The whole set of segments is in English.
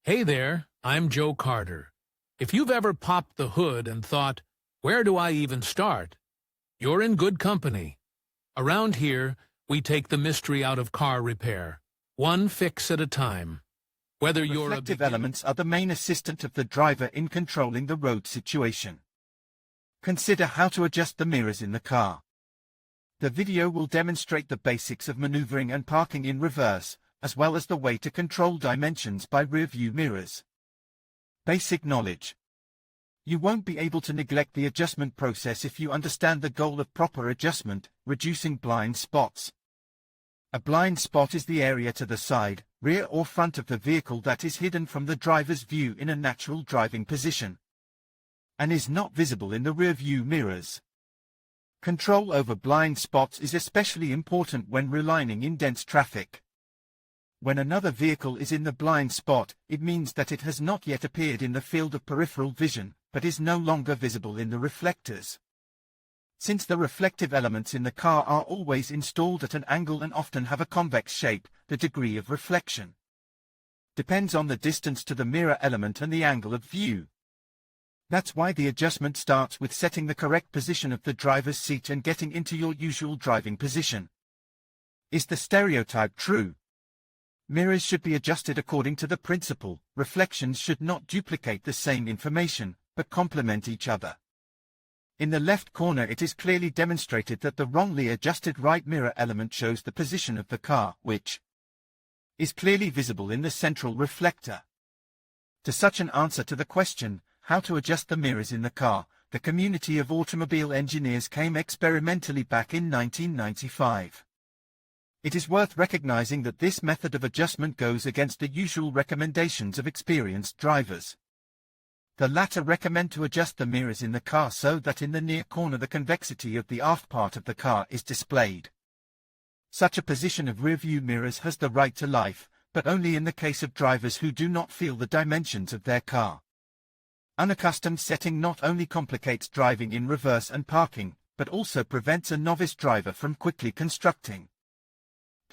Hey there, I'm Joe Carter. If you've ever popped the hood and thought, where do I even start? You're in good company. Around here, we take the mystery out of car repair, one fix at a time. Whether you're Reflective elements are the main assistant of the driver in controlling the road situation. Consider how to adjust the mirrors in the car. The video will demonstrate the basics of maneuvering and parking in reverse, as well as the way to control dimensions by rear-view mirrors. Basic knowledge. You won't be able to neglect the adjustment process if you understand the goal of proper adjustment, reducing blind spots. A blind spot is the area to the side, rear or front of the vehicle that is hidden from the driver's view in a natural driving position, and is not visible in the rear-view mirrors. Control over blind spots is especially important when relining in dense traffic. When another vehicle is in the blind spot, it means that it has not yet appeared in the field of peripheral vision, but is no longer visible in the reflectors. Since the reflective elements in the car are always installed at an angle and often have a convex shape, the degree of reflection depends on the distance to the mirror element and the angle of view. That's why the adjustment starts with setting the correct position of the driver's seat and getting into your usual driving position. Is the stereotype true? Mirrors should be adjusted according to the principle, reflections should not duplicate the same information, but complement each other. In the left corner it is clearly demonstrated that the wrongly adjusted right mirror element shows the position of the car, which is clearly visible in the central reflector. To such an answer to the question, how to adjust the mirrors in the car, the community of automobile engineers came experimentally back in 1995. It is worth recognizing that this method of adjustment goes against the usual recommendations of experienced drivers. The latter recommend to adjust the mirrors in the car so that in the near corner the convexity of the aft part of the car is displayed. Such a position of rear-view mirrors has the right to life, but only in the case of drivers who do not feel the dimensions of their car. Unaccustomed setting not only complicates driving in reverse and parking, but also prevents a novice driver from quickly constructing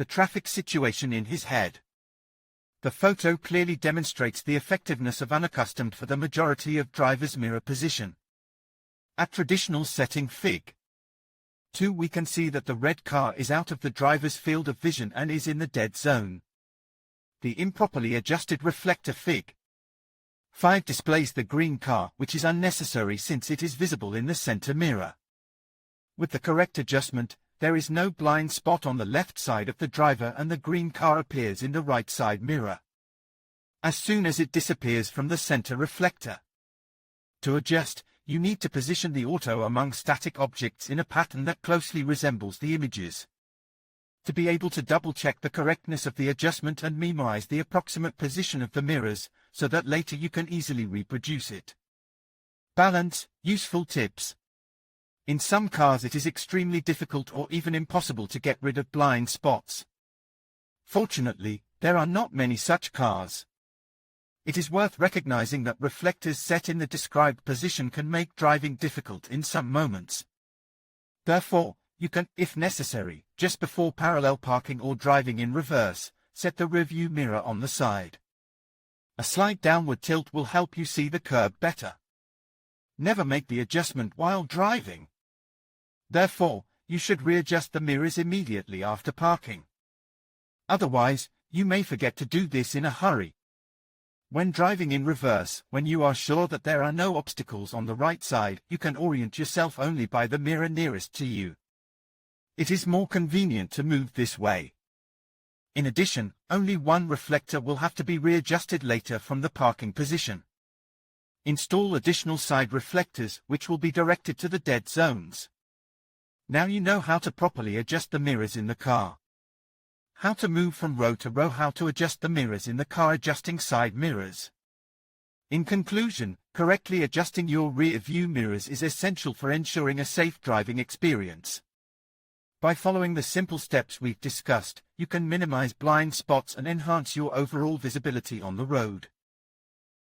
the traffic situation in his head. The photo clearly demonstrates the effectiveness of unaccustomed for the majority of drivers' mirror position. At traditional setting Fig. 2 we can see that the red car is out of the driver's field of vision and is in the dead zone. The improperly adjusted reflector Fig. 5 displays the green car, which is unnecessary since it is visible in the center mirror. With the correct adjustment, there is no blind spot on the left side of the driver and the green car appears in the right side mirror as soon as it disappears from the center reflector. To adjust, you need to position the auto among static objects in a pattern that closely resembles the images. To be able to double-check the correctness of the adjustment and memorize the approximate position of the mirrors, so that later you can easily reproduce it. Balance, useful tips. In some cars it is extremely difficult or even impossible to get rid of blind spots. Fortunately, there are not many such cars. It is worth recognizing that reflectors set in the described position can make driving difficult in some moments. Therefore, you can, if necessary, just before parallel parking or driving in reverse, set the rearview mirror on the side. A slight downward tilt will help you see the curb better. Never make the adjustment while driving. Therefore, you should readjust the mirrors immediately after parking. Otherwise, you may forget to do this in a hurry. When driving in reverse, when you are sure that there are no obstacles on the right side, you can orient yourself only by the mirror nearest to you. It is more convenient to move this way. In addition, only one reflector will have to be readjusted later from the parking position. Install additional side reflectors, which will be directed to the dead zones. Now you know how to properly adjust the mirrors in the car. How to move from row to row, how to adjust the mirrors in the car, adjusting side mirrors. In conclusion, correctly adjusting your rear view mirrors is essential for ensuring a safe driving experience. By following the simple steps we've discussed, you can minimize blind spots and enhance your overall visibility on the road.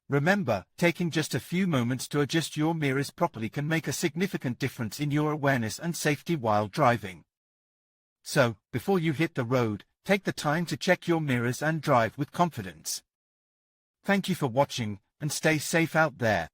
Remember, taking just a few moments to adjust your mirrors properly can make a significant difference in your awareness and safety while driving. So, before you hit the road, take the time to check your mirrors and drive with confidence. Thank you for watching, and stay safe out there.